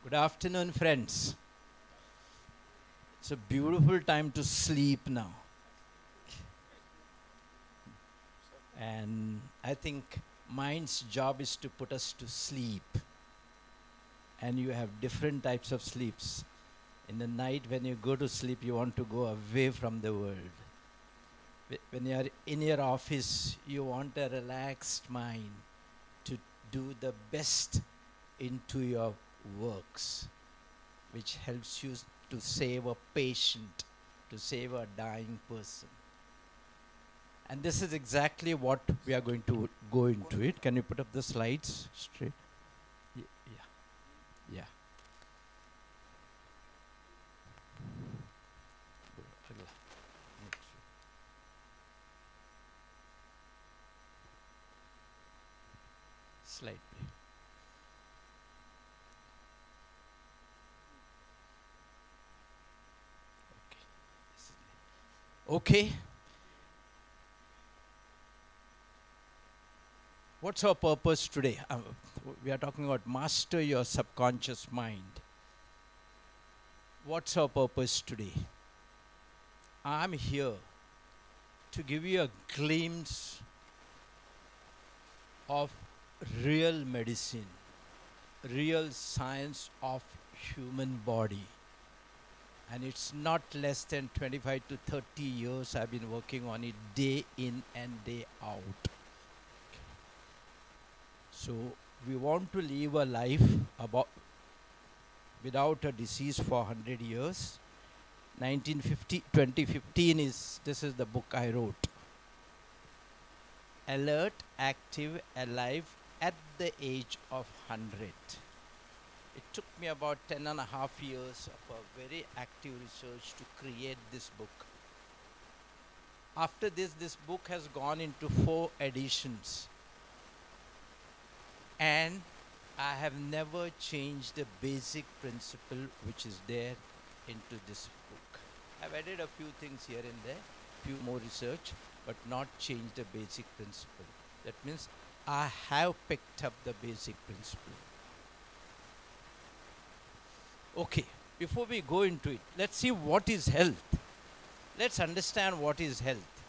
Good afternoon, friends. It's a beautiful time to sleep now. And I think mind's job is to put us to sleep. And you have different types of sleeps. In the night, when you go to sleep, you want to go away from the world. When you are in your office, you want a relaxed mind to do the best into your works, which helps you to save a patient, to save a dying person. And this is exactly what we are going to go into it. Can you put up the slides straight? Yeah. Yeah. Slide, please. Okay. What's our purpose today? We are talking about master your subconscious mind. What's our purpose today? I'm here to give you a glimpse of real medicine, real science of human body. And it's not less than 25 to 30 years I've been working on it day in and day out. So we want to live a life without a disease for 100 years. 2015 this is the book I wrote. Alert, active, alive at the age of 100. It took me about 10 and a half years of a very active research to create this book. After this book has gone into 4 editions. And I have never changed the basic principle which is there into this book. I've added a few things here and there, few more research, but not changed the basic principle. That means I have picked up the basic principle. Okay, before we go into it, let's see what is health. Let's understand what is health.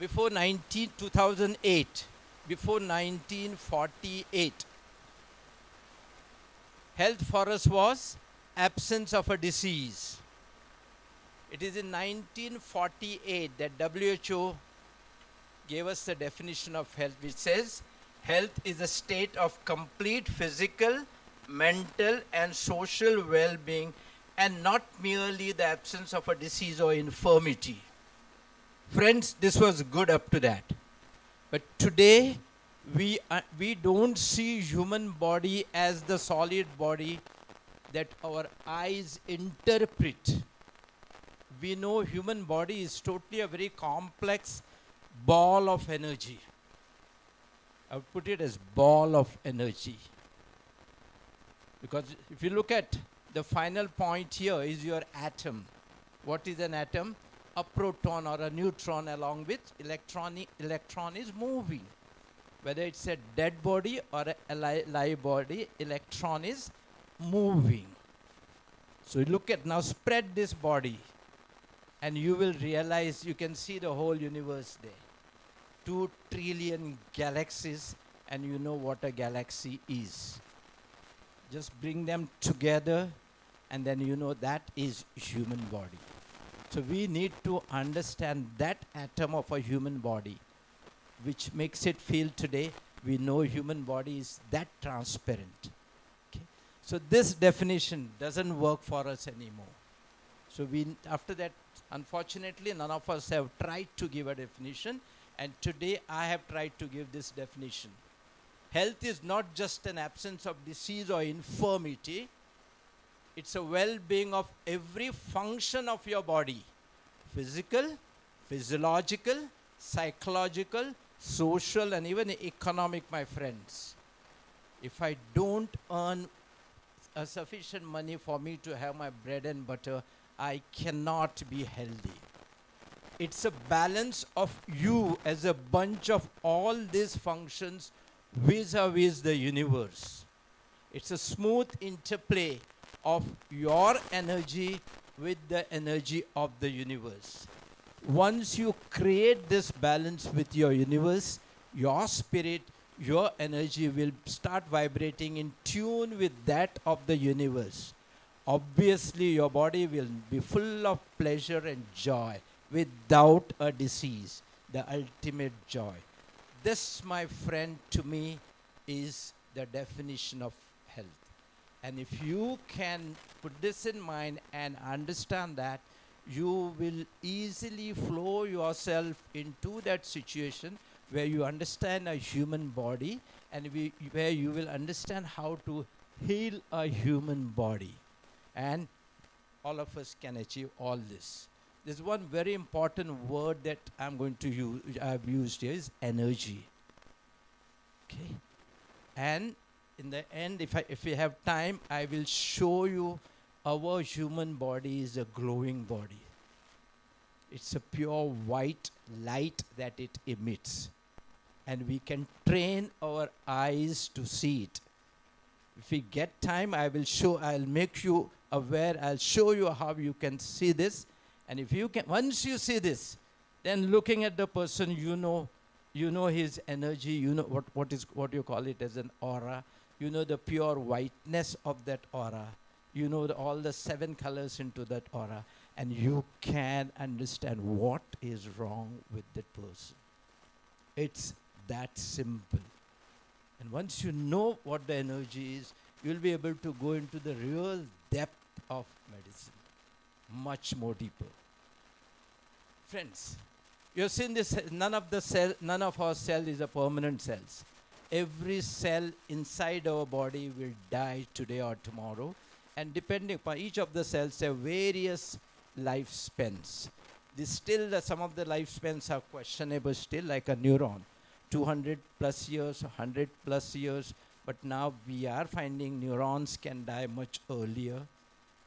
Before 2008, before 1948, health for us was absence of a disease. It is in 1948 that WHO gave us the definition of health, which says, health is a state of complete physical, mental and social well-being, and not merely the absence of a disease or infirmity. Friends, this was good up to that. But today, we don't see human body as the solid body that our eyes interpret. We know human body is totally a very complex ball of energy. I would put it as ball of energy. Because if you look at the final point here is your atom. What is an atom? A proton or a neutron along with electron is moving. Whether it's a dead body or a live body, electron is moving. So you look at now, spread this body and you will realize you can see the whole universe there. 2 trillion galaxies, and you know what a galaxy is. Just bring them together and then you know that is human body. So we need to understand that atom of a human body, which makes it feel today, we know human body is that transparent. Okay? So this definition doesn't work for us anymore. So after that, unfortunately, none of us have tried to give a definition, and today I have tried to give this definition. Health is not just an absence of disease or infirmity. It's a well-being of every function of your body. Physical, physiological, psychological, social, and even economic, my friends. If I don't earn a sufficient money for me to have my bread and butter, I cannot be healthy. It's a balance of you as a bunch of all these functions vis-a-vis the universe. It's a smooth interplay of your energy with the energy of the universe. Once you create this balance with your universe, your spirit, your energy will start vibrating in tune with that of the universe. Obviously, your body will be full of pleasure and joy without a disease, the ultimate joy. This, my friend, to me is the definition of health. And if you can put this in mind and understand that, you will easily flow yourself into that situation where you understand a human body and where you will understand how to heal a human body. And all of us can achieve all this. There's one very important word that I'm going to use, I've used here, is energy. Okay? And in the end, if we have time, I will show you our human body is a glowing body. It's a pure white light that it emits. And we can train our eyes to see it. If we get time, I'll make you aware, I'll show you how you can see this. And if you can, once you see this, then looking at the person, you know his energy, you know what you call it as an aura. You know the pure whiteness of that aura. You know all the 7 colors into that aura. And you can understand what is wrong with that person. It's that simple. And once you know what the energy is, you'll be able to go into the real depth of medicine, much more deeper. Friends, you've seen this, none of our cell is a permanent cells. Every cell inside our body will die today or tomorrow. And depending upon each of the cells have various lifespans. Some of the lifespans are questionable still, like a neuron. 200 plus years, 100 plus years. But now we are finding neurons can die much earlier.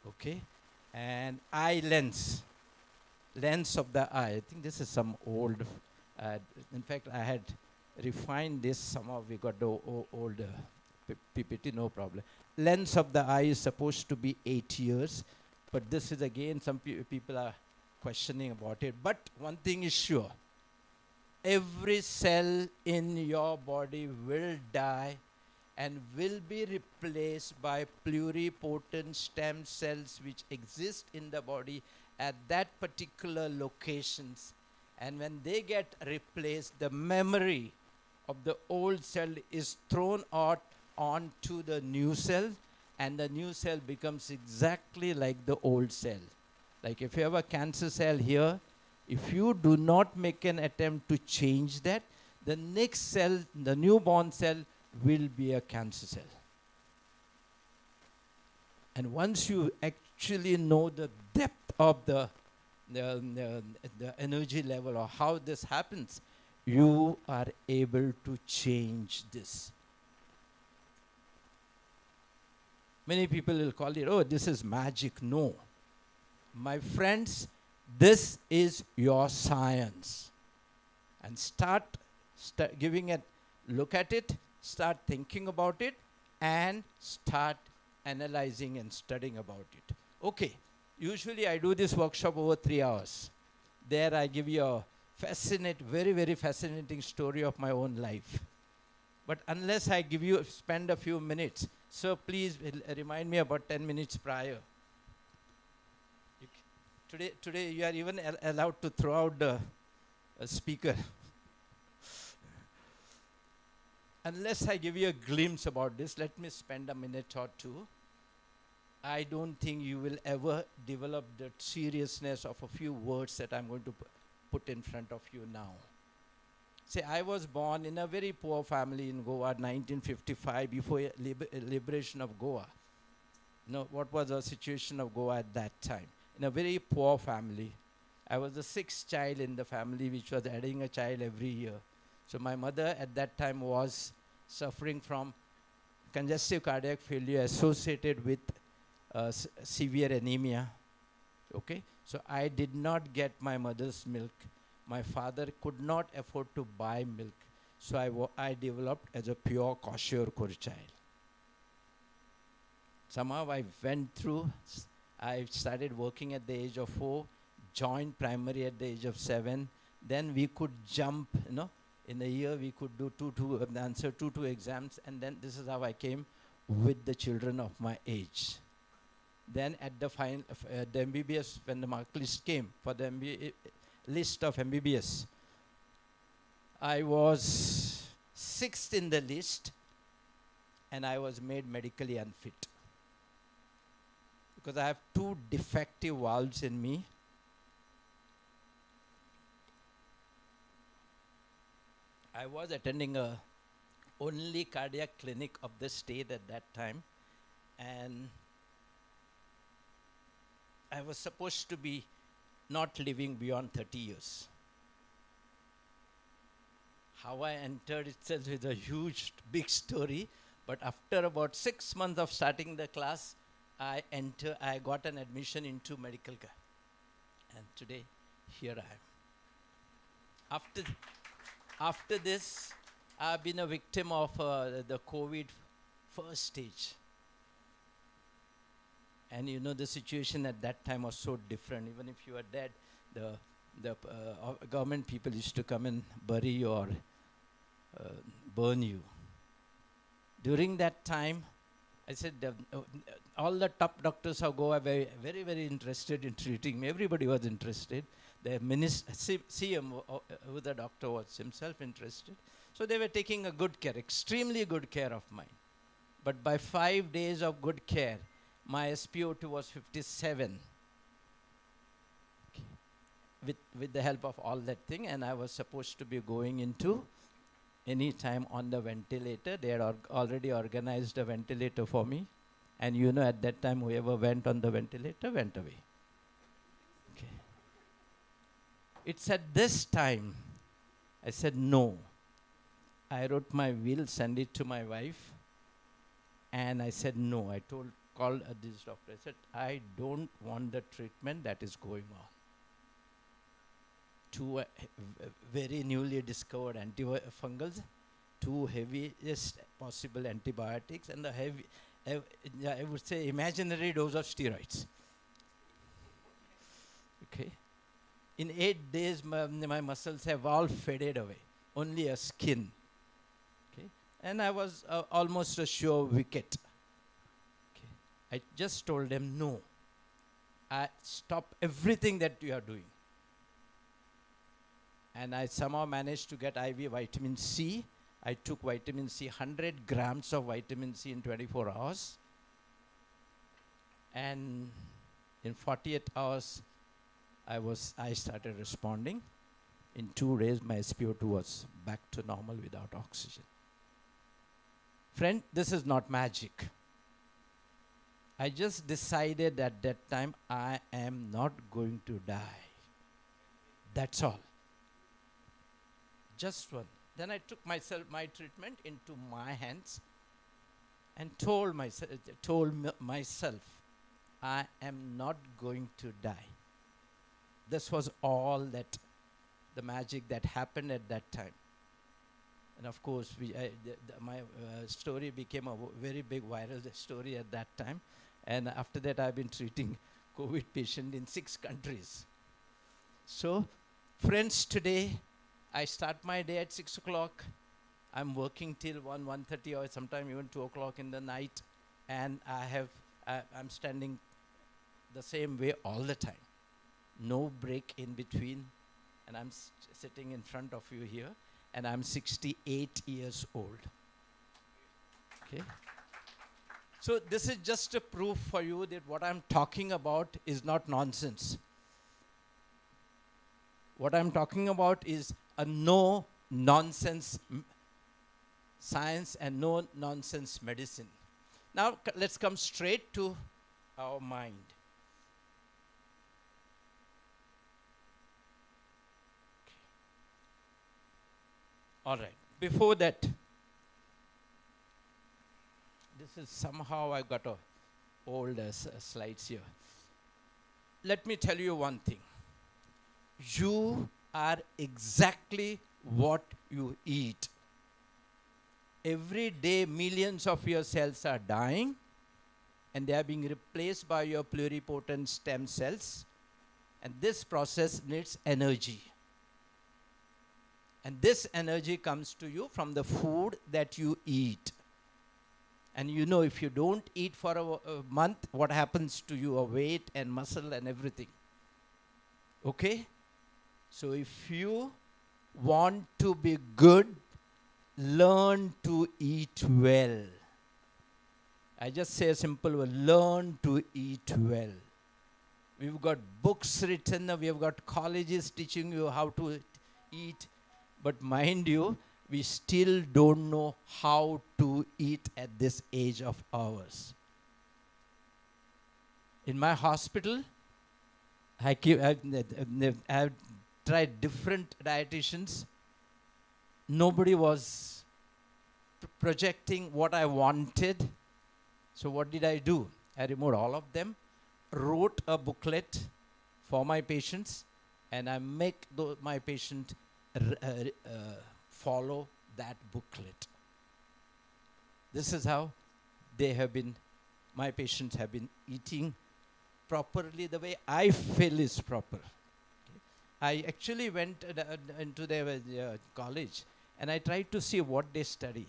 Okay? And lens of the eye. I think this is some old, in fact, I had refined this. Somehow we got the old PPT, no problem. Lens of the eye is supposed to be 8 years. But this is again, some people are questioning about it. But one thing is sure. Every cell in your body will die and will be replaced by pluripotent stem cells which exist in the body at that particular locations. And when they get replaced, the memory of the old cell is thrown out onto the new cell, and the new cell becomes exactly like the old cell. Like if you have a cancer cell here, if you do not make an attempt to change that, the next cell, the newborn cell, will be a cancer cell. And once you actually know the depth of the energy level or how this happens, you are able to change this. Many people will call it, oh, this is magic. No. My friends, this is your science. And start giving it, look at it, start thinking about it, and start analyzing and studying about it. Okay, usually I do this workshop over 3 hours. There I give you a very, very fascinating story of my own life. But unless I spend a few minutes, so please remind me about 10 minutes prior. Today you are even allowed to throw out the speaker. Unless I give you a glimpse about this, let me spend a minute or two. I don't think you will ever develop the seriousness of a few words that I'm going to put in front of you now. See, I was born in a very poor family in Goa, 1955, before liberation of Goa. What was the situation of Goa at that time? In a very poor family. I was the 6th child in the family, which was adding a child every year. So my mother at that time was suffering from congestive cardiac failure associated with severe anemia. Okay, so I did not get my mother's milk. My father could not afford to buy milk. So I developed as a pure kwashiorkor child. Somehow I went through. I started working at the age of 4, joined primary at the age of 7. Then we could jump, in a year we could do answer two exams, and then this is how I came with the children of my age. Then at the the MBBS, when the mark list came for the list of MBBS, I was 6th in the list, and I was made medically unfit. Because I have 2 defective valves in me. I was attending a only cardiac clinic of the state at that time, and I was supposed to be not living beyond 30 years. How I entered itself is a huge, big story, but after about 6 months of starting the class, I got an admission into medical care. And today, here I am. After this, I've been a victim of the COVID first stage. And the situation at that time was so different. Even if you were dead, the government people used to come and bury you or burn you. During that time, I said, all the top doctors of Goa were very, very interested in treating me. Everybody was interested. The CM, who the doctor was himself interested. So they were taking a good care, extremely good care of mine. But by 5 days of good care, my SpO2 was 57. Okay. With the help of all that thing, and I was supposed to be going into any time on the ventilator. They had already organized a ventilator for me. And at that time, whoever went on the ventilator went away. Okay. It's at this time, I said no. I wrote my will, sent it to my wife, and I said no. I called this doctor. I said, I don't want the treatment that is going on. 2 very newly discovered antifungals, 2 heaviest possible antibiotics, and the heavy, I would say, imaginary dose of steroids. Okay. In 8 days, my muscles have all faded away, only a skin. Okay. And I was almost a sure wicket. Okay. I just told them, no, I stop everything that you are doing. And I somehow managed to get IV vitamin C. I took vitamin C, 100 grams of vitamin C in 24 hours. And in 48 hours, I started responding. In 2 days, my SpO2 was back to normal without oxygen. Friend, this is not magic. I just decided at that time, I am not going to die. That's all. Just one. Then I took my treatment into my hands and told myself, I am not going to die. This was all that, the magic that happened at that time. And of course, my story became a very big viral story at that time. And after that, I've been treating COVID patients in 6 countries. So, friends, today, I start my day at 6 o'clock. I'm working till 1:30 or sometime even 2 o'clock in the night. And I'm standing the same way all the time. No break in between. And I'm sitting in front of you here. And I'm 68 years old. Okay. So this is just a proof for you that what I'm talking about is not nonsense. What I'm talking about is a no-nonsense science and no-nonsense medicine. Now let's come straight to our mind. All right. Before that, this is somehow I got old slides here. Let me tell you one thing. You are exactly what you eat. Every day, millions of your cells are dying, and they are being replaced by your pluripotent stem cells. And this process needs energy. And this energy comes to you from the food that you eat. And you know, if you don't eat for a month, what happens to your weight and muscle and everything. Okay? So if you want to be good, learn to eat well. I just say a simple word, learn to eat well. We've got books written, we have got colleges teaching you how to eat. But mind you, we still don't know how to eat at this age of ours. In my hospital, I've tried different dietitians. Nobody was projecting what I wanted. So what did I do? I removed all of them, wrote a booklet for my patients, and I make my patient follow that booklet. This is how my patients have been eating properly the way I feel is proper. Okay. I actually went into their college and I tried to see what they study.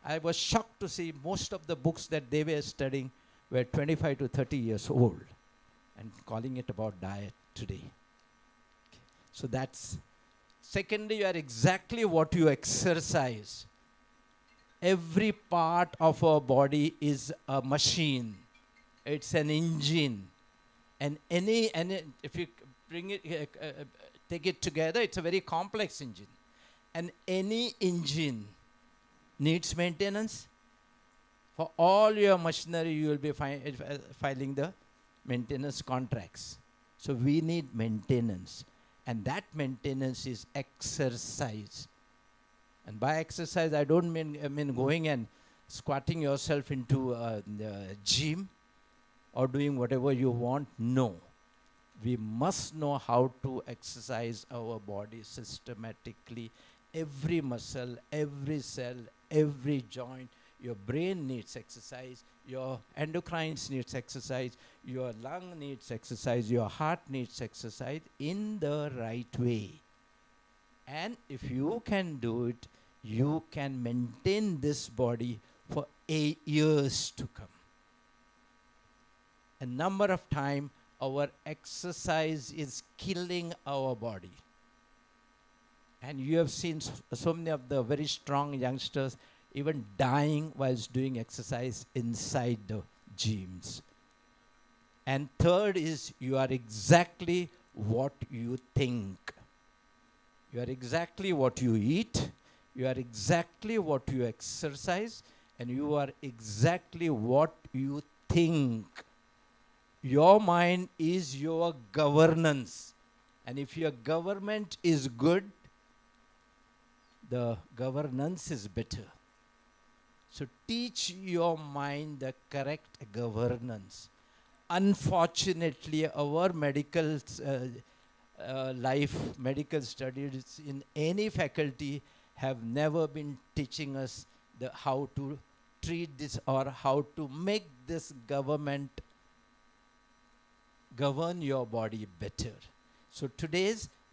I was shocked to see most of the books that they were studying were 25 to 30 years old and calling it about diet today. Okay. So that's, secondly, you are exactly what you exercise. Every part of our body is a machine. It's an engine. And if you bring it, take it together, it's a very complex engine. And any engine needs maintenance. For all your machinery, you will be filing the maintenance contracts. So we need maintenance. And that maintenance is exercise. And by exercise, I don't mean going and squatting yourself into the gym or doing whatever you want. No. We must know how to exercise our body systematically. Every muscle, every cell, every joint. Your brain needs exercise. Your endocrines needs exercise. Your lung needs exercise. Your heart needs exercise in the right way. And if you can do it, you can maintain this body for 8 years to come. A number of times, our exercise is killing our body. And you have seen so many of the very strong youngsters even dying whilst doing exercise inside the gyms. And third is, you are exactly what you think. You are exactly what you eat. You are exactly what you exercise. And you are exactly what you think. Your mind is your governance. And if your government is good, the governance is better. So teach your mind the correct governance. Unfortunately, our medical medical studies in any faculty have never been teaching us how to treat this or how to make this government govern your body better. So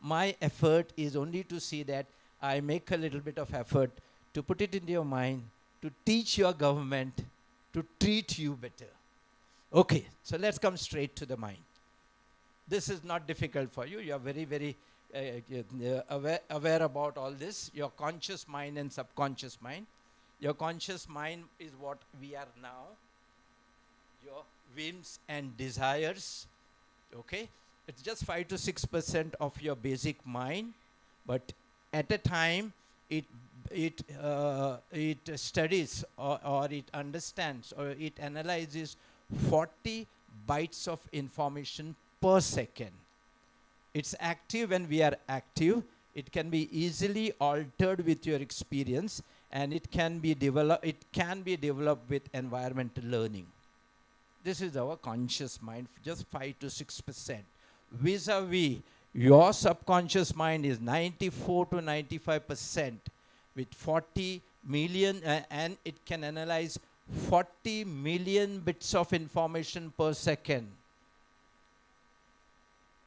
my effort is only to see that I make a little bit of effort to put it into your mind, to teach your government to treat you better. Okay, so let's come straight to the mind. This is not difficult for you. You are very, very aware about all this. Your conscious mind and subconscious mind. Your conscious mind is what we are now. Your whims and desires. Okay, it's just 5 to 6% of your basic mind, but at a time it studies or it understands or it analyzes 40 bytes of information per second. It's active when we are active. It can be easily altered with your experience, and it can be developed with environmental learning. This is our conscious mind, just 5 to 6%. Vis-a-vis, your subconscious mind is 94 to 95% with 40 million, and it can analyze 40 million bits of information per second.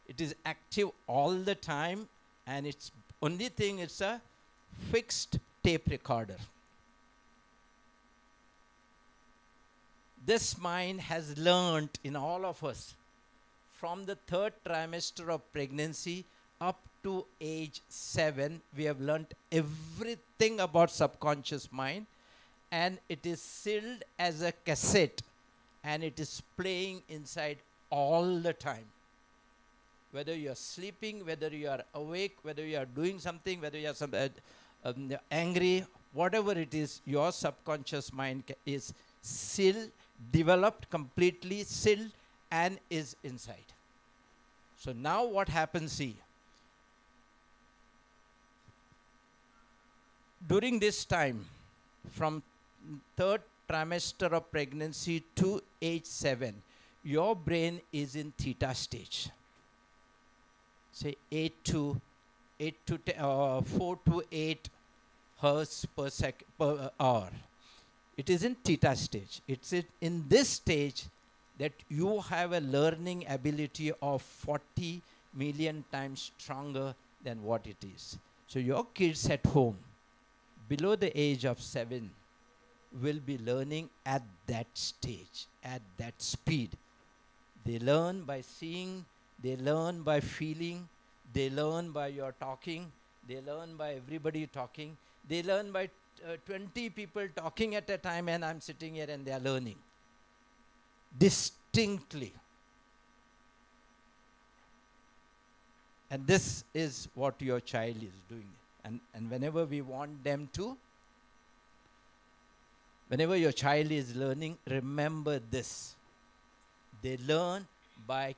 It is active all the time, and it's only thing, it's a fixed tape recorder. This mind has learned in all of us from the 3rd trimester of pregnancy up to age 7. We have learned everything about subconscious mind, and it is sealed as a cassette, and it is playing inside all the time. Whether you are sleeping, whether you are awake, whether you are doing something, whether you are angry, whatever it is, your subconscious mind is sealed, developed, completely sealed, and is inside. So now what happens, see, during this time, from 3rd trimester of pregnancy to age 7, your brain is in theta stage. Say 4 to 8 hertz per hour. It is in theta stage. It's in this stage that you have a learning ability of 40 million times stronger than what it is. So your kids at home, below the age of 7, will be learning at that stage, at that speed. They learn by seeing, they learn by feeling, they learn by your talking, they learn by everybody talking, they learn by 20 people talking at a time, and I'm sitting here and they are learning distinctly. And this is what your child is doing. And whenever we want them to, whenever your child is learning, remember this. They learn by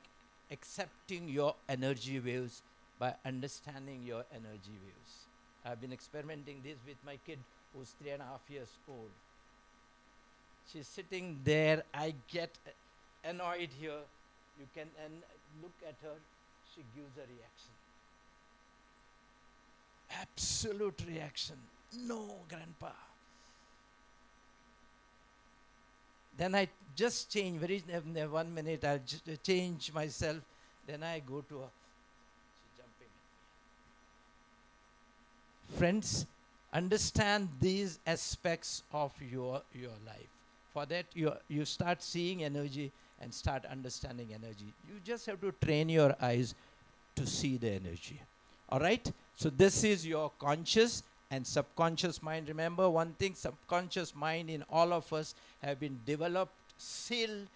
accepting your energy waves, by understanding your energy waves. I've been experimenting this with my kid who's 3.5 years old. She's sitting there, I get annoyed here. You can look at her, she gives a reaction. Absolute reaction. No, grandpa. Then I just change, 1 minute, I'll change myself. Then I go to her. She's jumping at me. Friends, understand these aspects of your life. For that, you start seeing energy and start understanding energy. You just have to train your eyes to see the energy. All right? So this is your conscious and subconscious mind. Remember one thing, subconscious mind in all of us have been developed, sealed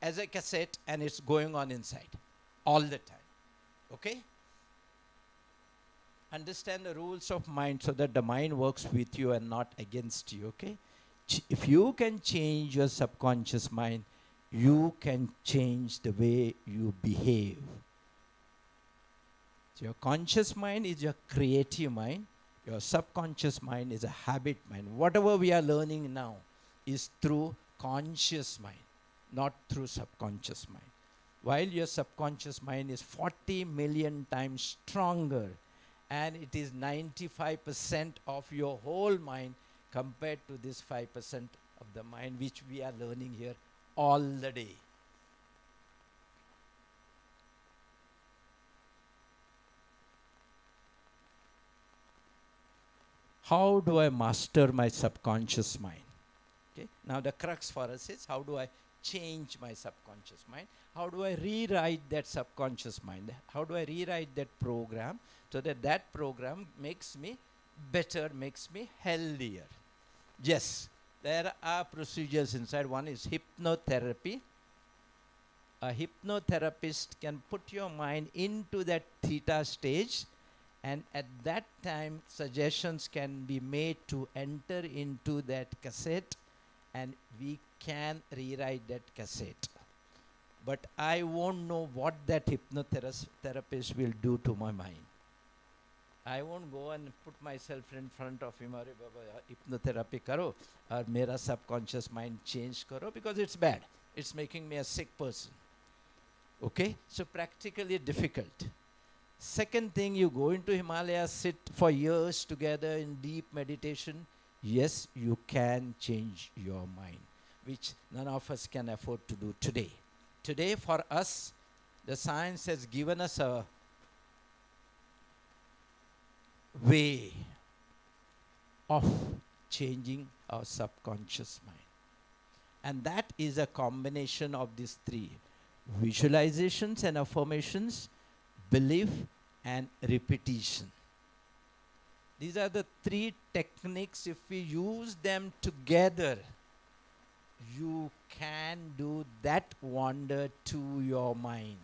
as a cassette, and it's going on inside all the time. Okay? Understand the rules of mind so that the mind works with you and not against you. Okay? If you can change your subconscious mind, you can change the way you behave. So your conscious mind is your creative mind. Your subconscious mind is a habit mind. Whatever we are learning now is through conscious mind, not through subconscious mind. While your subconscious mind is 40 million times stronger, and it is 95% of your whole mind compared to this 5% of the mind which we are learning here all the day. How do I master my subconscious mind? Okay. Now the crux for us is, how do I change my subconscious mind? How do I rewrite that subconscious mind? How do I rewrite that program so that that program makes me better, makes me healthier? Yes, there are procedures inside. One is hypnotherapy. A hypnotherapist can put your mind into that theta stage, and at that time suggestions can be made to enter into that cassette, and we can rewrite that cassette. But I won't know what that hypnotherapist will do to my mind. I won't go and put myself in front of him, "Arey Baba, hypnotherapy karo, or mera subconscious mind change karo," because it's bad. It's making me a sick person. Okay? So practically difficult. Second thing, you go into Himalayas, sit for years together in deep meditation. Yes, you can change your mind. which none of us can afford to do today. Today, for us, the science has given us a way of changing our subconscious mind. And that is a combination of these three: visualizations and affirmations, belief and repetition. These are the three techniques. If we use them together, you can do that wonder to your mind.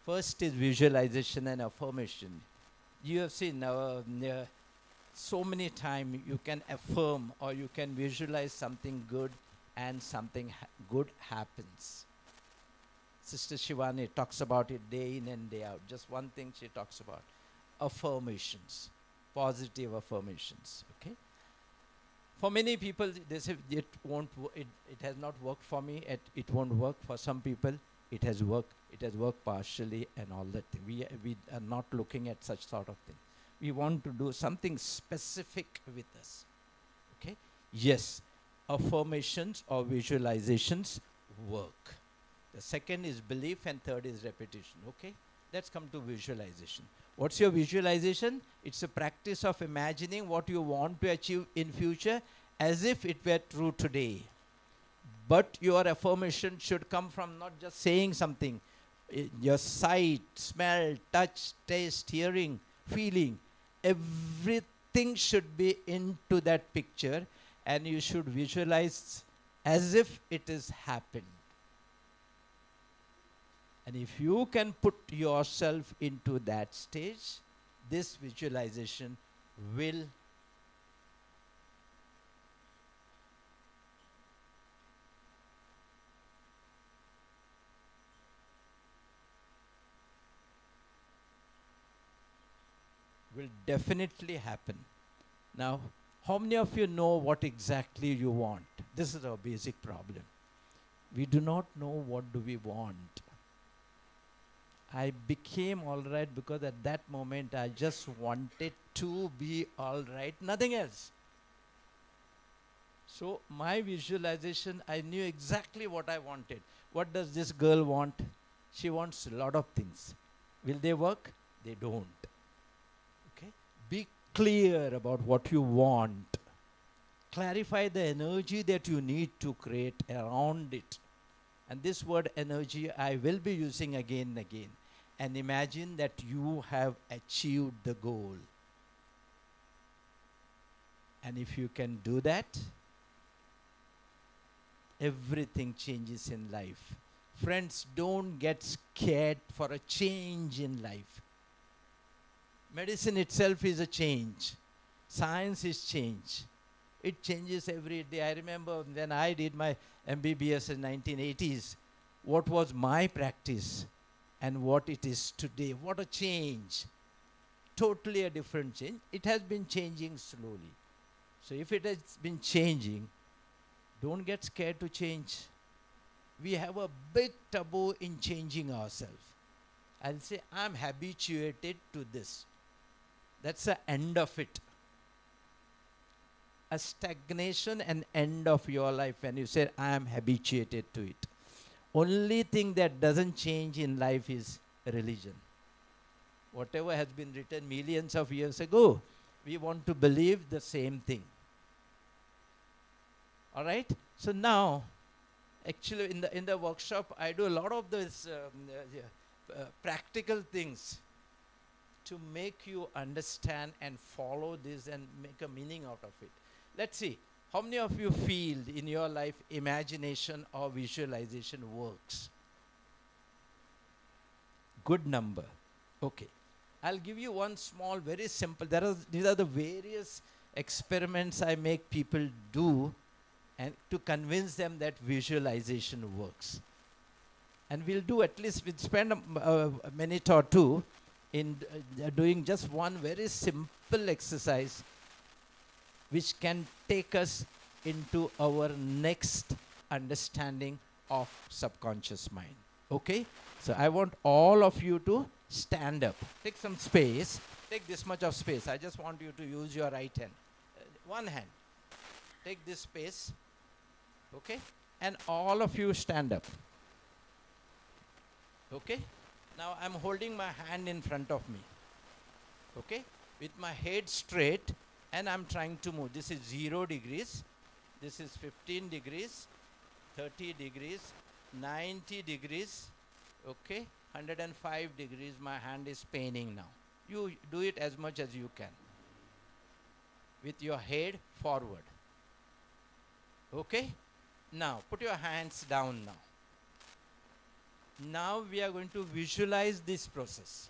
First is visualization and affirmation. You have seen so many times you can affirm or you can visualize something good and something good happens. Sister Shivani talks about it day in and day out. Just one thing she talks about: affirmations, positive affirmations. Okay. For many people, they say it won't. It has not worked for me. It won't work for some people. It has worked. It has worked partially and all that thing. We are not looking at such sort of thing. We want to do something specific with us. Okay. Yes, affirmations or visualizations work. The second is belief and third is repetition. Okay. Let's come to visualization. What's your visualization? It's a practice of imagining what you want to achieve in future as if it were true today. But your affirmation should come from not just saying something. Your sight, smell, touch, taste, hearing, feeling, everything should be into that picture, and you should visualize as if it is happened. And if you can put yourself into that stage, this visualization will definitely happen. Now, how many of you know what exactly you want? This is our basic problem. We do not know what do we want. I became all right because at that moment I just wanted to be all right, nothing else. So my visualization, I knew exactly what I wanted. What does this girl want? She wants a lot of things. Will they work? They don't. Okay? Be clear about what you want. Clarify the energy that you need to create around it. And this word energy I will be using again and again. And imagine that you have achieved the goal. And if you can do that, everything changes in life. Friends, don't get scared for a change in life. Medicine itself is a change. Science is change. It changes every day. I remember when I did my MBBS in 1980s, what was my practice and what it is today. What a change. Totally a different change. It has been changing slowly. So if it has been changing, don't get scared to change. We have a big taboo in changing ourselves. I'll say, I'm habituated to this. That's the end of it. A stagnation and end of your life when you say, I am habituated to it. Only thing that doesn't change in life is religion. Whatever has been written millions of years ago, we want to believe the same thing. All right? So now, actually in the workshop, I do a lot of these practical things to make you understand and follow this and make a meaning out of it. Let's see. How many of you feel in your life imagination or visualization works? Good number. Okay. I'll give you one small, very simple. These are the various experiments I make people do and to convince them that visualization works. And we'll do at least, we'll spend a minute or two in doing just one very simple exercise which can take us into our next understanding of subconscious mind. Okay? So I want all of you to stand up. Take some space. Take this much of space. I just want you to use your right hand. One hand. Take this space. Okay? And all of you stand up. Okay? Now I'm holding my hand in front of me. Okay? With my head straight, and I'm trying to move. This is 0 degrees. This is 15 degrees, 30 degrees, 90 degrees. Okay? 105 degrees. My hand is paining now. You do it as much as you can. With your head forward. Okay? Now, put your hands down now. Now we are going to visualize this process.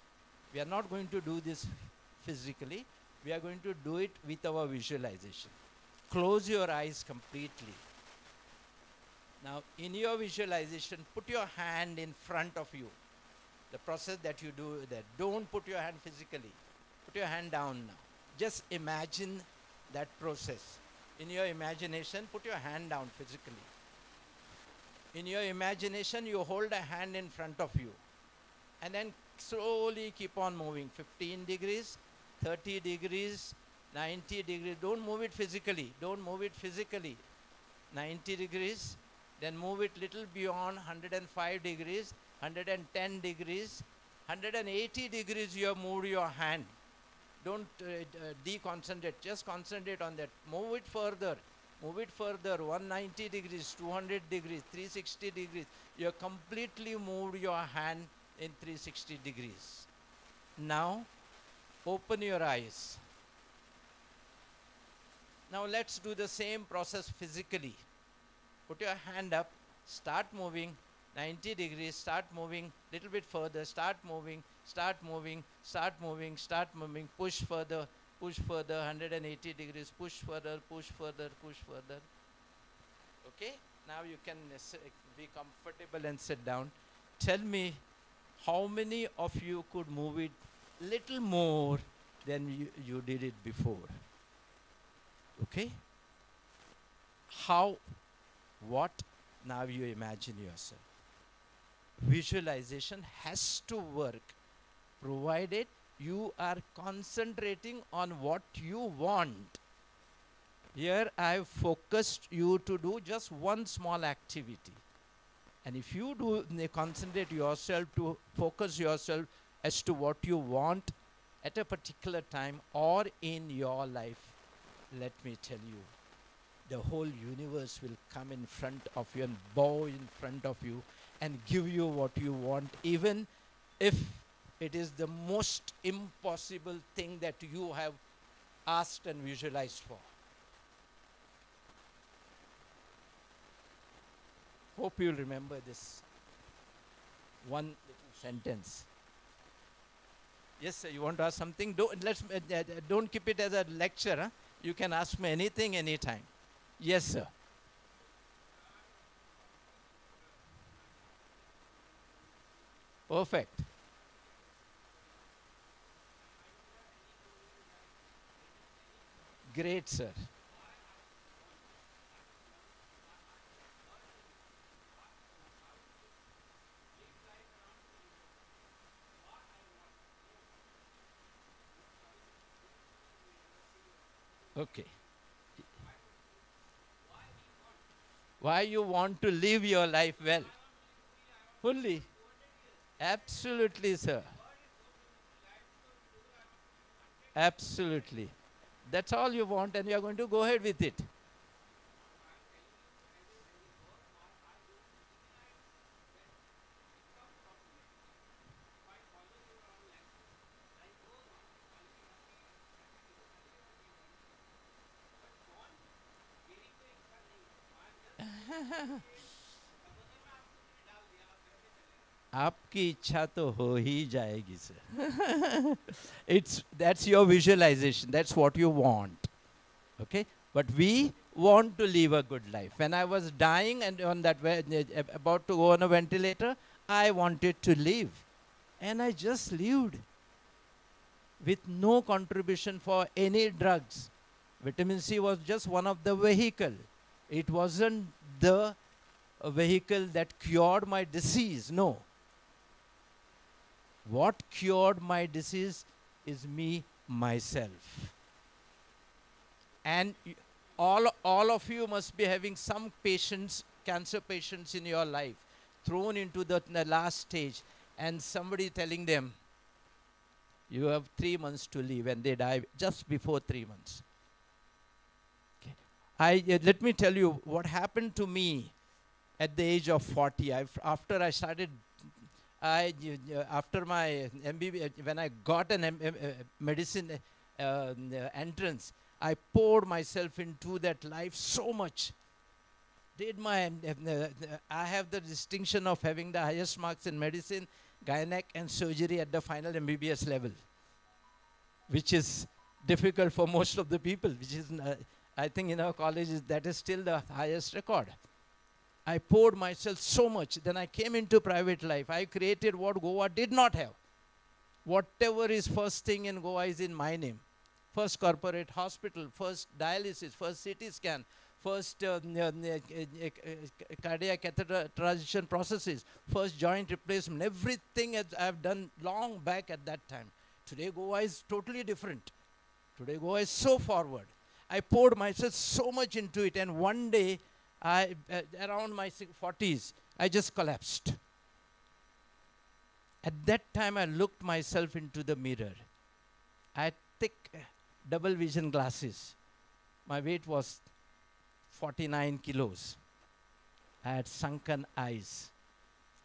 We are not going to do this physically. We are going to do it with our visualization. Close your eyes completely. Now, in your visualization, put your hand in front of you. The process that you do there. Don't put your hand physically. Put your hand down now. Just imagine that process. In your imagination, put your hand down physically. In your imagination, you hold a hand in front of you. And then slowly keep on moving. 15 degrees, 30 degrees, 90 degrees. Don't move it physically. Don't move it physically. 90 degrees. Then move it little beyond 105 degrees, 110 degrees, 180 degrees you have moved your hand. Don't deconcentrate. Just concentrate on that. Move it further. Move it further. 190 degrees, 200 degrees, 360 degrees. You have completely moved your hand in 360 degrees. Now, open your eyes. Now, let's do the same process physically. Put your hand up. Start moving. 90 degrees. Start moving. Little bit further. Start moving. Start moving. Start moving. Start moving. Push further. Push further. 180 degrees. Push further. Push further. Push further. Okay? Now you can be comfortable and sit down. Tell me, how many of you could move it little more than you did it before? Okay? How? What? Now you imagine yourself. Visualization has to work provided you are concentrating on what you want. Here I have focused you to do just one small activity. And if you do concentrate yourself to focus yourself as to what you want at a particular time or in your life, let me tell you, the whole universe will come in front of you and bow in front of you and give you what you want, even if it is the most impossible thing that you have asked and visualized for. Hope you'll remember this one little sentence. Yes, sir, you want to ask something? Don't keep it as a lecture. Huh? You can ask me anything, anytime. Yes, sir. Perfect. Great, sir. Okay. Why you want to live your life well? Fully. Absolutely, sir. Absolutely. That's all you want, and you are going to go ahead with it. आपकी इच्छा तो हो ही जाएगी sir. That's your visualization. That's what you want. Okay? But we want to live a good life. When I was dying and on that about to go on a ventilator, I wanted to live. And I just lived with no contribution for any drugs. Vitamin C was just one of the vehicle. It wasn't the vehicle that cured my disease. No. What cured my disease is me, myself. And All of you must be having some patients, cancer patients in your life, thrown into the last stage, and somebody telling them, you have 3 months to live, and they die just before 3 months. Okay. Let me tell you what happened to me at the age of 40. After I started, after my MBBS, when I got an medicine entrance, I poured myself into that life so much. I have the distinction of having the highest marks in medicine, gynec, and surgery at the final MBBS level, which is difficult for most of the people, which is, I think in our colleges, that is still the highest record. I poured myself so much. Then I came into private life. I created what Goa did not have. Whatever is first thing in Goa is in my name. First corporate hospital, first dialysis, first CT scan, first cardiac catheterization processes, first joint replacement. Everything I've done long back at that time. Today Goa is totally different. Today Goa is so forward. I poured myself so much into it, and one day, around my 40s, I just collapsed. At that time, I looked myself into the mirror. I had thick double vision glasses. My weight was 49 kilos. I had sunken eyes.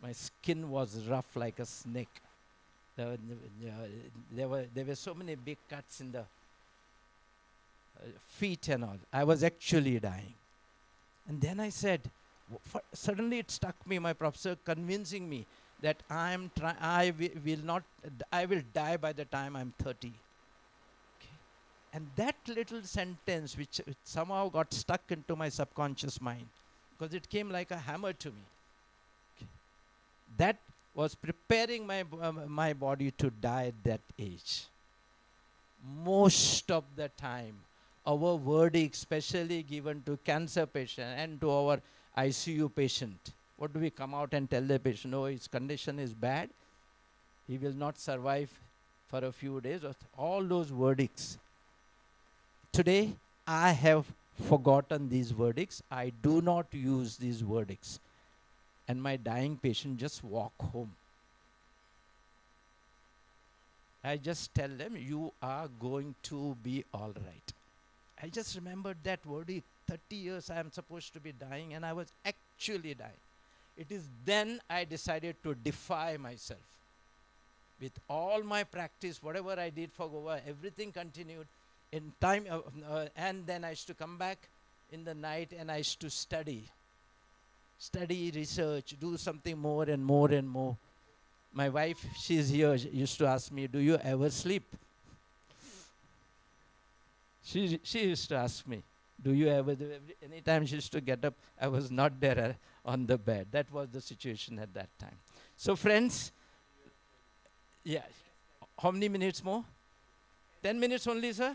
My skin was rough like a snake. There were so many big cuts in the feet and all. I was actually dying. And then I said, suddenly it struck me, my professor convincing me that I will die by the time I'm 30. Okay. And that little sentence, which somehow got stuck into my subconscious mind, because it came like a hammer to me. Okay. That was preparing my body to die at that age. Most of the time, our verdict, especially given to cancer patient and to our ICU patient, what do we come out and tell the patient? Oh, his condition is bad. He will not survive for a few days. All those verdicts. Today, I have forgotten these verdicts. I do not use these verdicts. And my dying patient just walk home. I just tell them, you are going to be all right. I just remembered that verdict. 30 years I am supposed to be dying, and I was actually dying. It is then I decided to defy myself. With all my practice, whatever I did for Goa, everything continued. In time, and then I used to come back in the night and I used to study, research, do something more and more and more. My wife, she's here, she used to ask me, do you ever sleep? She used to ask me, do you ever, anytime she used to get up, I was not there on the bed. That was the situation at that time. So friends, yeah, how many minutes more? 10 minutes only, sir?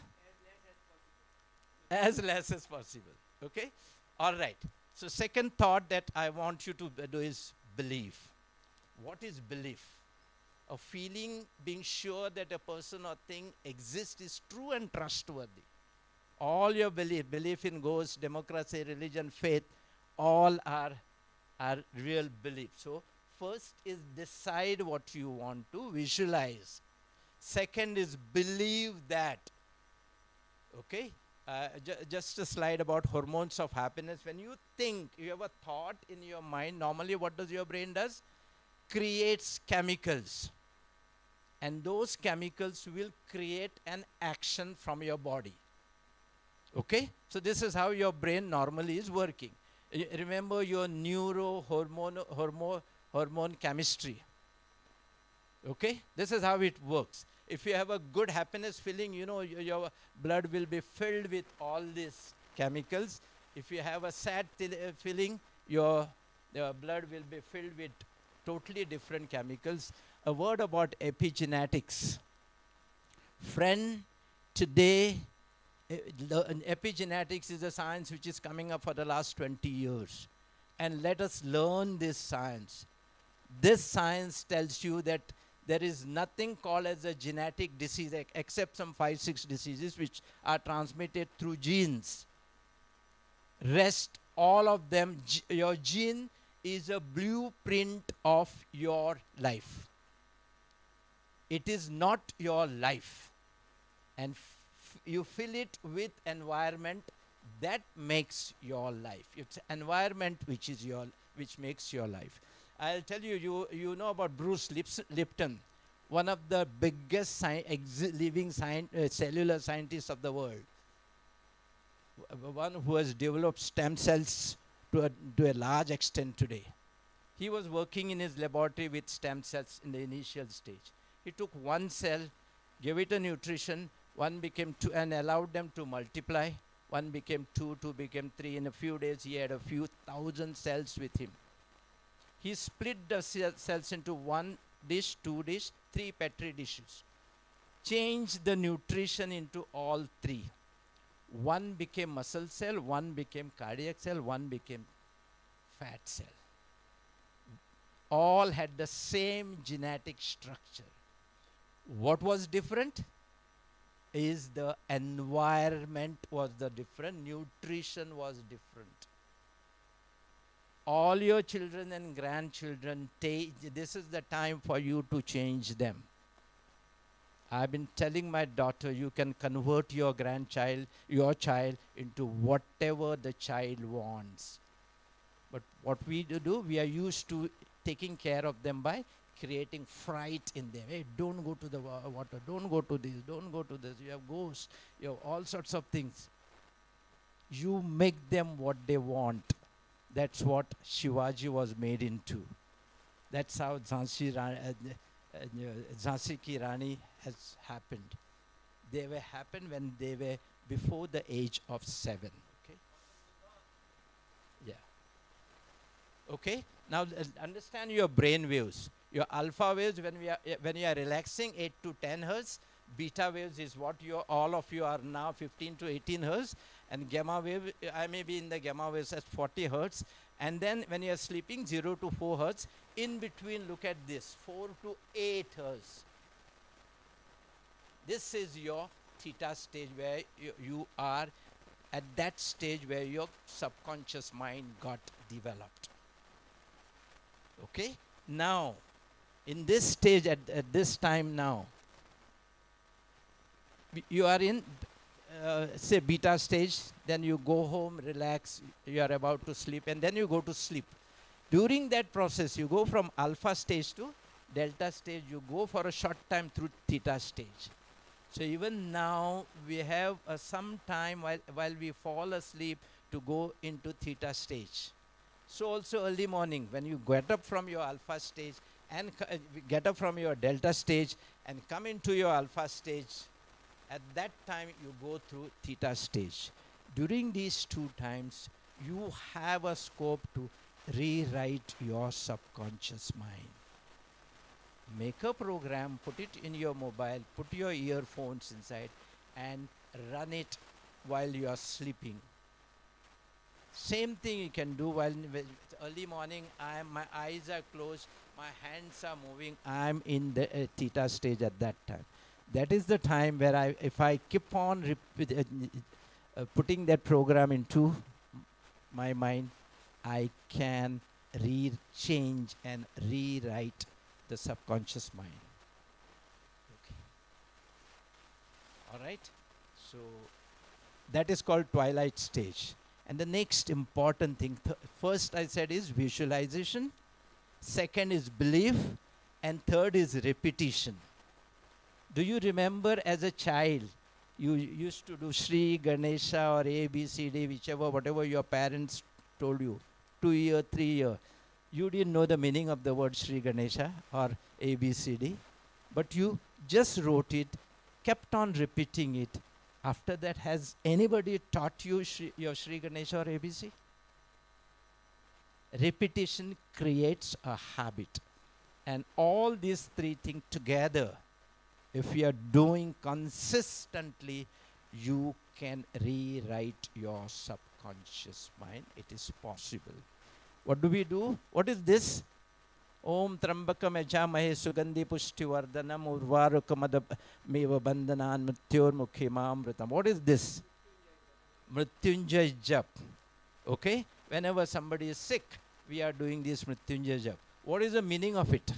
As less as possible, okay? All right. So second thought that I want you to do is belief. What is belief? A feeling, being sure that a person or thing exists, is true and trustworthy. All your belief in ghosts, democracy, religion, faith, all are real belief. So first is decide what you want to visualize. Second is believe that. Okay? Just a slide about hormones of happiness. When you think, you have a thought in your mind, normally what does your brain does? Creates chemicals. And those chemicals will create an action from your body. Okay? So this is how your brain normally is working. Remember your hormone chemistry. Okay? This is how it works. If you have a good happiness feeling, you know, your blood will be filled with all these chemicals. If you have a sad feeling, your blood will be filled with totally different chemicals. A word about epigenetics. Friend, today, epigenetics is a science which is coming up for the last 20 years. And let us learn this science. This science tells you that there is nothing called as a genetic disease except some 5-6 diseases which are transmitted through genes. Rest, all of them, your gene is a blueprint of your life. It is not your life. And you fill it with environment that makes your life. It's environment which makes your life. I'll tell you, you know about Bruce Lipton, one of the biggest living cellular scientists of the world, one who has developed stem cells to a large extent today. He was working in his laboratory with stem cells in the initial stage. He took one cell, gave it a nutrition, one became two, and allowed them to multiply. One became two, two became three. In a few days, he had a few thousand cells with him. He split the cells into one dish, two dish, three petri dishes. Changed the nutrition into all three. One became muscle cell, one became cardiac cell, one became fat cell. All had the same genetic structure. What was different is the environment was the different, nutrition was different. All your children and grandchildren, this is the time for you to change them. I've been telling my daughter, you can convert your child into whatever the child wants. But what we do, we are used to taking care of them by creating fright in them. Hey, don't go to the water, don't go to this, don't go to this. You have ghosts, you have all sorts of things. You make them what they want. That's what Shivaji was made into. That's how Jhansi Ki Rani has happened. They were happened when they were before the age of 7. Okay. Yeah. Okay. Now understand your brain waves. Your alpha waves when you are relaxing 8 to 10 hertz. Beta waves is what all of you are now 15 to 18 hertz. And gamma wave, I may be in the gamma waves at 40 hertz. And then when you are sleeping 0 to 4 hertz. In between, look at this, 4 to 8 hertz. This is your theta stage where you are at that stage where your subconscious mind got developed. Okay? Now, in this stage, at this time now, you are in, say, beta stage, then you go home, relax, you are about to sleep, and then you go to sleep. During that process, you go from alpha stage to delta stage, you go for a short time through theta stage. So even now, we have some time while we fall asleep to go into theta stage. So also early morning, when you get up from your alpha stage and get up from your delta stage and come into your alpha stage, at that time you go through theta stage. During these two times, you have a scope to rewrite your subconscious mind. Make a program, put it in your mobile, put your earphones inside and run it while you are sleeping. Same thing you can do while early morning, my eyes are closed, my hands are moving, I'm in the theta stage at that time. That is the time where if I keep on putting that program into my mind, I can change and rewrite the subconscious mind. Okay. All right. So that is called twilight stage. And the next important thing, first I said is visualization, second is belief, and third is repetition. Do you remember as a child, you used to do Sri, Ganesha or A, B, C, D, whatever your parents told you, 2 year, 3 year. You didn't know the meaning of the word Sri Ganesha or A, B, C, D, but you just wrote it, kept on repeating it. After that, has anybody taught you your Sri Ganesha or ABC? Repetition creates a habit. And all these three things together, if you are doing consistently, you can rewrite your subconscious mind. It is possible. What do we do? What is this? Om Trambakam Yajamahe Sugandhi Pushtivardhanam Urvarukamadameva Bandhanan Mrityormukhimamritam. What is this? Mrityunjay Jap. Okay? Whenever somebody is sick, we are doing this Mrityunjay jap. What is the meaning of it?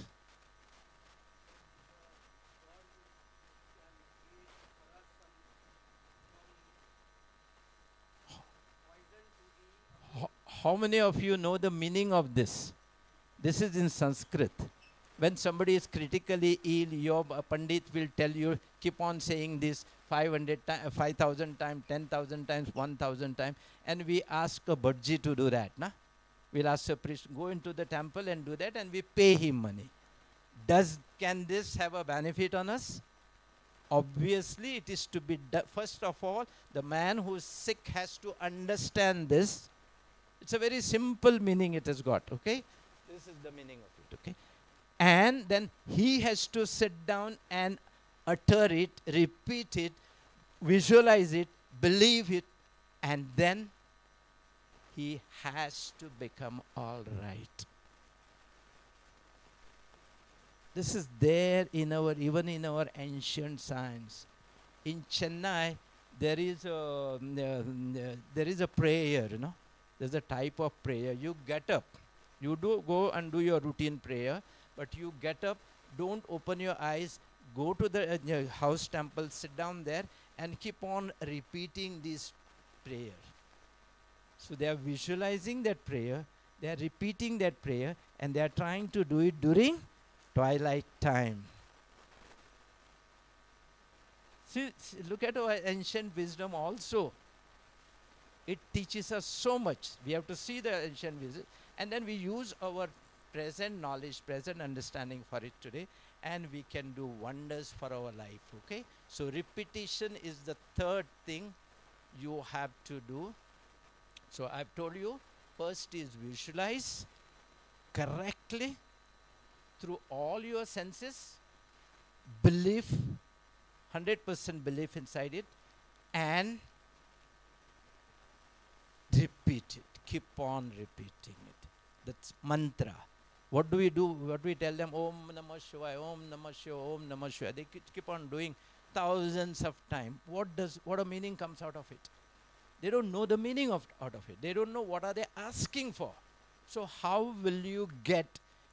How many of you know the meaning of this? This is in Sanskrit. When somebody is critically ill, your Pandit will tell you, keep on saying this 500 times, 5,000 times, 10,000 times, 1,000 times. And we ask a Bhadji to do that. Na? We'll ask a priest, go into the temple and do that, and we pay him money. Can this have a benefit on us? Obviously, it is to be done. First of all, the man who is sick has to understand this. It's a very simple meaning it has got, okay? This is the meaning of it, okay? And then he has to sit down and utter it, repeat it, visualize it, believe it, and then he has to become all right. This is there in even in our ancient science. In Chennai, there is a prayer, you know. There's a type of prayer. You get up. You do go and do your routine prayer, but you get up, don't open your eyes, go to the house temple, sit down there, and keep on repeating this prayer. So they are visualizing that prayer, they are repeating that prayer, and they are trying to do it during twilight time. See, look at our ancient wisdom also. It teaches us so much. We have to see the ancient wisdom, and then we use our present knowledge, present understanding for it today, and we can do wonders for our life, okay? So repetition is the third thing you have to do. So I've told you, first is visualize correctly through all your senses, belief, 100% belief inside it, and repeat it. Keep on repeating it. That's mantra. What do we do? What we tell them? Om Namah Shivaya, Om Namah Shivaya, Om Namah Shivaya. They keep on doing thousands of times. What a meaning comes out of it? They don't know the meaning out of it. They don't know what are they asking for. So how will you get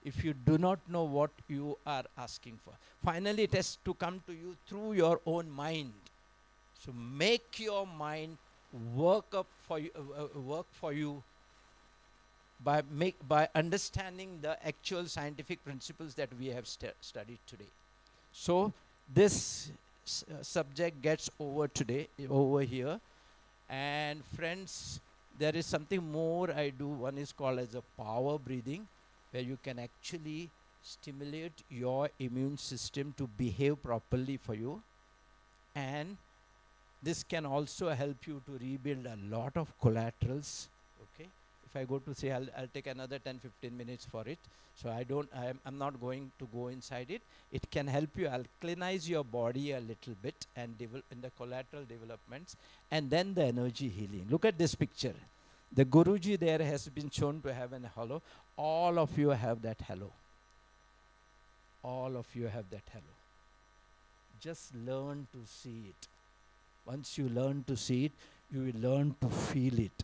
if you do not know what you are asking for? Finally, it has to come to you through your own mind. So make your mind work for you by understanding the actual scientific principles that we have studied today. So this subject gets over here. And friends, there is something more I do. One is called as a power breathing, where you can actually stimulate your immune system to behave properly for you. And this can also help you to rebuild a lot of collaterals. Okay, if I go to say, I'll take another 10-15 minutes for it. So I'm not going to go inside it. It can help you alkalinize your body a little bit and in the collateral developments, and then the energy healing. Look at this picture. The Guruji there has been shown to have an halo. All of you have that halo. All of you have that halo. Just learn to see it. Once you learn to see it, you will learn to feel it.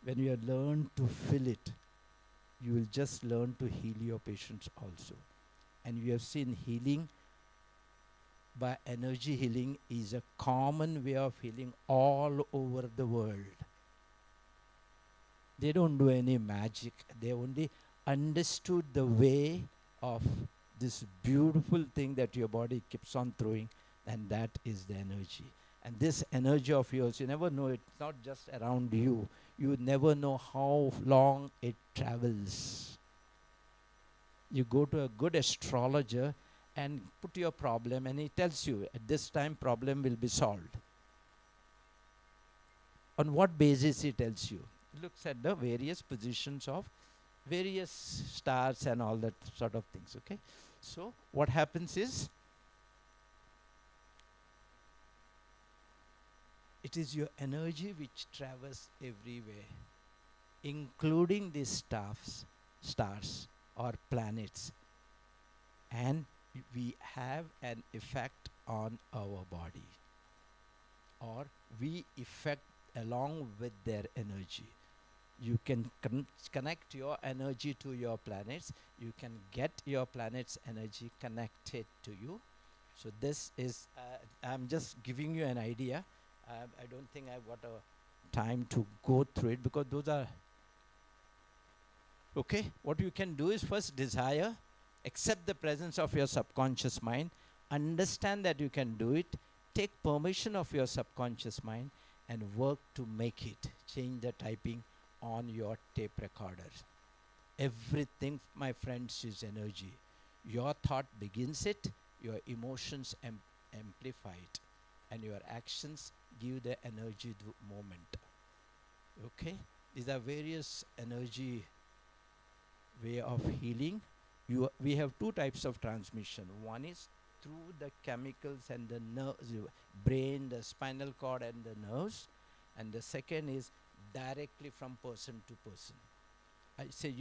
When you learn to feel it, you will just learn to heal your patients also. And you have seen healing by energy healing is a common way of healing all over the world. They don't do any magic. They only understood the way of this beautiful thing that your body keeps on throwing, and that is the energy. And this energy of yours, you never know, it's not just around you. You never know how long it travels. You go to a good astrologer and put your problem, and he tells you, at this time problem will be solved. On what basis he tells you? He looks at the various positions of various stars and all that sort of things, okay? So what happens is, it is your energy which travels everywhere, including these stars or planets. And we have an effect on our body, or we affect along with their energy. You can connect your energy to your planets. You can get your planet's energy connected to you. So this is, I'm just giving you an idea. I don't think I've got a time to go through it, because those are, okay. What you can do is first desire, accept the presence of your subconscious mind, understand that you can do it, take permission of your subconscious mind, and work to make it. Change the typing on your tape recorder. Everything, my friends, is energy. Your thought begins it, your emotions amplify it, and your actions give the energy moment. Okay? These are various energy way of healing. We have two types of transmission. One is through the chemicals and the nerves, brain, the spinal cord and the nerves. And the second is directly from person to person. I say,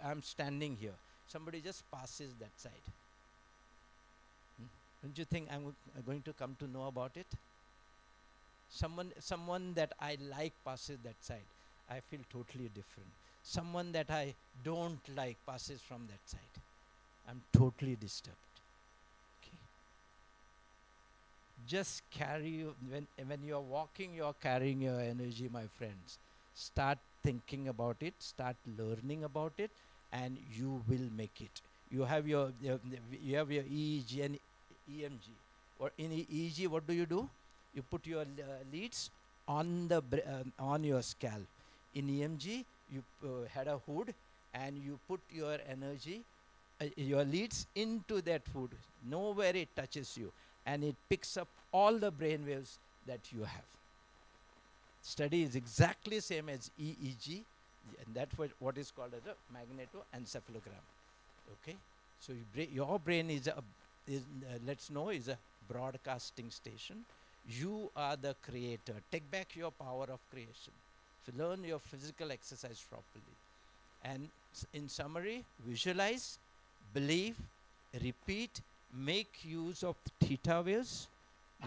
I'm standing here. Somebody just passes that side. Don't you think I'm going to come to know about it? Someone that I like passes that side. I feel totally different. Someone that I don't like passes from that side. I'm totally disturbed. Okay. Just carry, when you're walking, you're carrying your energy, my friends. Start thinking about it, start learning about it, and you will make it. You have your EEG and EMG. Or in EEG, what do? You put your leads on the on your scalp. In EMG, you had a hood, and you put your energy, your leads into that hood. Nowhere it touches you, and it picks up all the brain waves that you have. Study is exactly same as EEG, and that's what is called as a magnetoencephalogram. Okay, so your brain is let's know, is a broadcasting station. You are the creator. Take back your power of creation. So learn your physical exercise properly. And in summary, visualize, believe, repeat, make use of theta waves,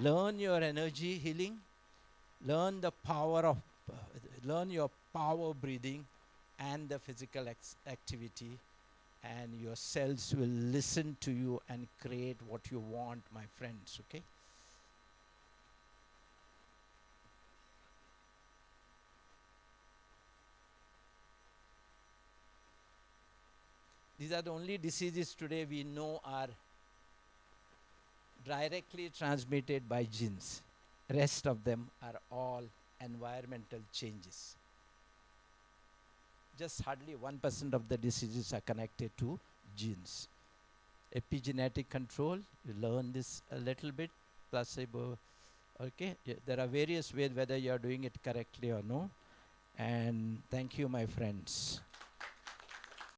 learn your energy healing, learn the power of, learn your power breathing and the physical activity, and your cells will listen to you and create what you want, my friends, okay? These are the only diseases today we know are directly transmitted by genes. Rest of them are all environmental changes. Just hardly 1% of the diseases are connected to genes. Epigenetic control, you learn this a little bit, placebo, okay? There are various ways whether you are doing it correctly or no. And thank you, my friends.